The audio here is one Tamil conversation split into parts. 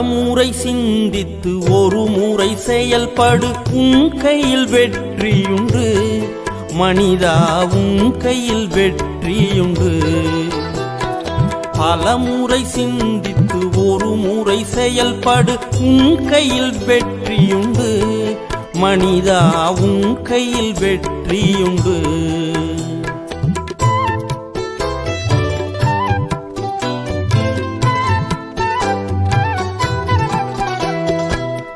பலமுறை சிந்தித்து ஒரு முறை செயல்படு, உன் கையில் வெற்றியுண்டு மனிதா, உன் கையில் வெற்றியுண்டு. பலமுறை சிந்தித்து ஒரு முறை செயல்படு, உன் கையில் வெற்றியுண்டு மனிதா, உன் கையில் வெற்றியுண்டு.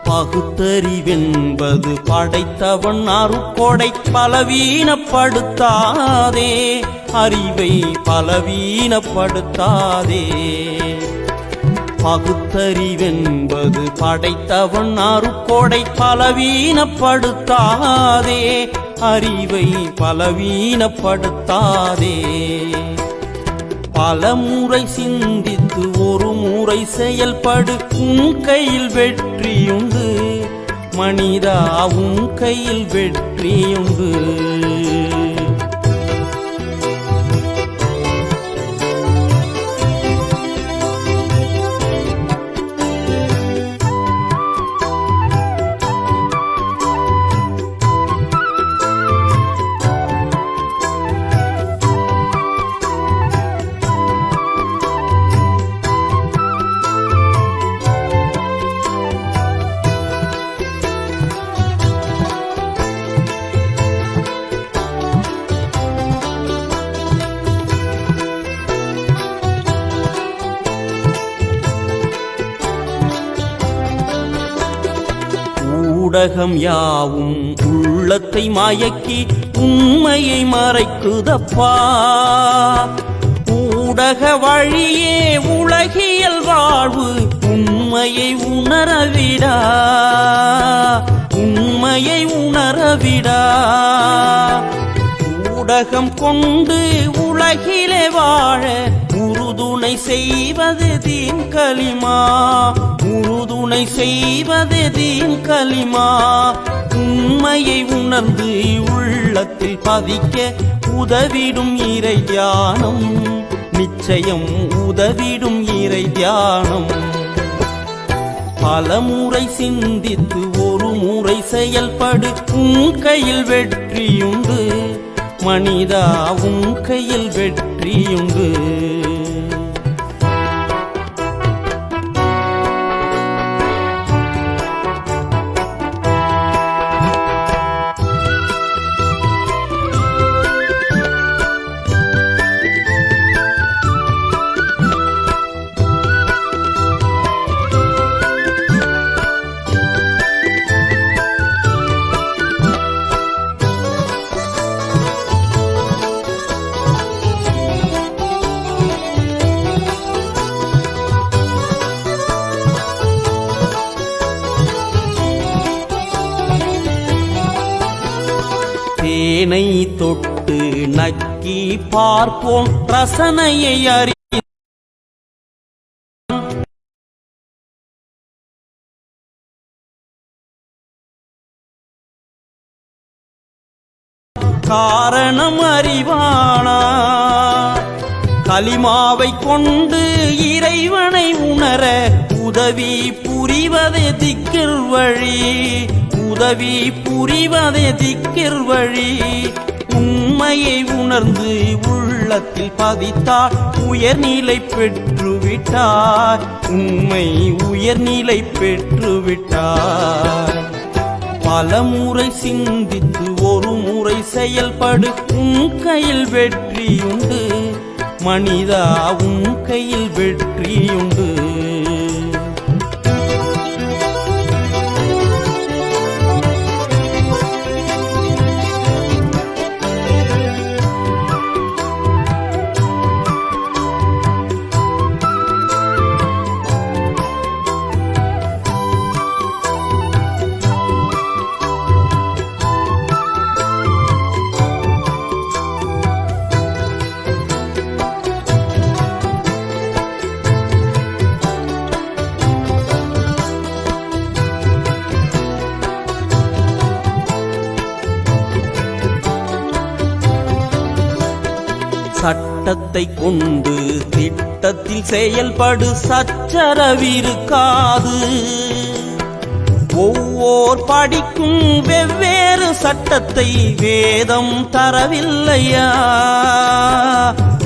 பகுத்தறிவென்பது படைத்தவன் அருட்கொடை, பலவீனப்படுத்தாதே அறிவை பலவீனப்படுத்தாதே. பகுத்தறிவென்பது படைத்தவன் அருட்கொடை, பலவீனப்படுத்தாதே அறிவை பலவீனப்படுத்தாதே. பலமுறை சிந்தித்து ஒரு முறை செயல்படு, உன் கையில் வெற்றியுண்டு மனிதா, உன் கையில் வெற்றியுண்டு. ஊடகம் யாவும் உள்ளத்தை மயக்கி உண்மையை மறைக்குதப்பா. ஊடக வழியே உலகியல் வாழ்வு உண்மையை உணரவிடா, உண்மையை உணரவிடா. ஊடகம் கொண்டு உலகிலே வாழ உறுதுணை செய்வது தீன் கலிமா, உறுதுணை செய்வது தீன் கலிமா. உண்மையை உணர்ந்து உள்ளத்தில் பதிக்க உதவிடும் இறை தியானம், நிச்சயம் உதவிடும் இறை தியானம். பலமுறை சிந்தித்து ஒரு முறை செயல்படு, உன் கையில் வெற்றியுண்டு மனிதா, உன் கையில் வெற்றியுண்டு. தேனை தொட்டு நக்கி பார்ப்போம் ரசனையை அறி, காரணம் அறிவானா. கலிமாவை கொண்டு இறைவனை உணர உதவி புரிவதே திக்கிர் வழி, உதவி புரிவதே திக்கிர் வழி. உண்மையை உணர்ந்து உள்ளத்தில் பதித்தார் உயர்நிலை பெற்றுவிட்டார், உண்மை உயர்நிலை பெற்றுவிட்டார். பலமுறை சிந்தித்து ஒரு முறை செயல்படு, உன் கையில் வெற்றியுண்டு மனிதா, உன் கையில் வெற்றியுண்டு. சட்டத்தை கொண்டு திட்ட சட்டத்தில் செயல்படு சச்சரவிருக்காது. ஒவ்வொரு படிக்கும் வெவ்வேறு சட்டத்தை வேதம் தரவில்லையா,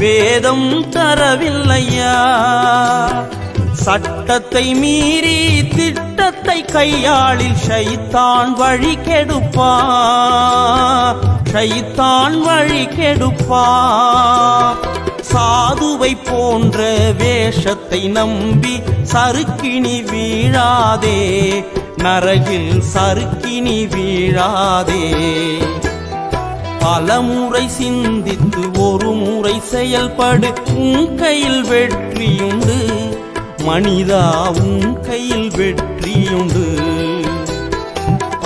வேதம் தரவில்லையா. சட்டத்தை மீறி திட்டத்தை கையாளில் ஷைத்தான் வழி கெடுப்பா, ஷைத்தான் வழி கெடுப்பா. சாதுவை போன்ற வேஷத்தை நம்பி சறுக்கினி வீழாதே, நரகில் சறுக்கினி வீழாதே. பலமுறை சிந்தித்து ஒரு முறை செயல்படு, உன் கையில் வெற்றியுண்டு மனிதா, உன் கையில் வெற்றியுண்டு.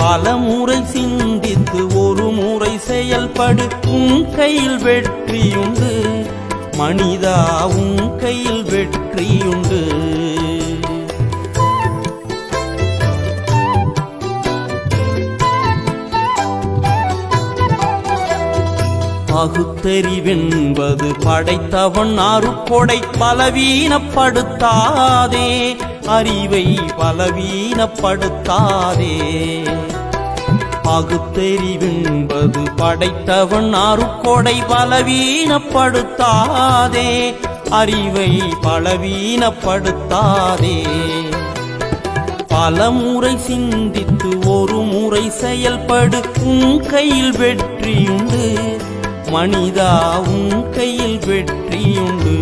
பலமுறை சிந்தித்து ஒரு முறை செயல்படு, உன் கையில் வெற்றியுண்டு மனிதா, உன் கையில் வெற்றியுண்டு. பகுத்தறிவென்பது படைத்தவன் அருட்கொடை, பலவீனப்படுத்தாதே அறிவை, பலவீனப்படுத்தாதே. பகுத்தறிவென்பது படைத்தவன் அருட்கொடை, பலவீனப்படுத்தாதே அறிவை, பலவீனப்படுத்தாதே. பலமுறை சிந்தித்து ஒரு முறை செயல்படு, உன் கையில் வெற்றியுண்டு மனிதா, உன் கையில் வெற்றியுண்டு.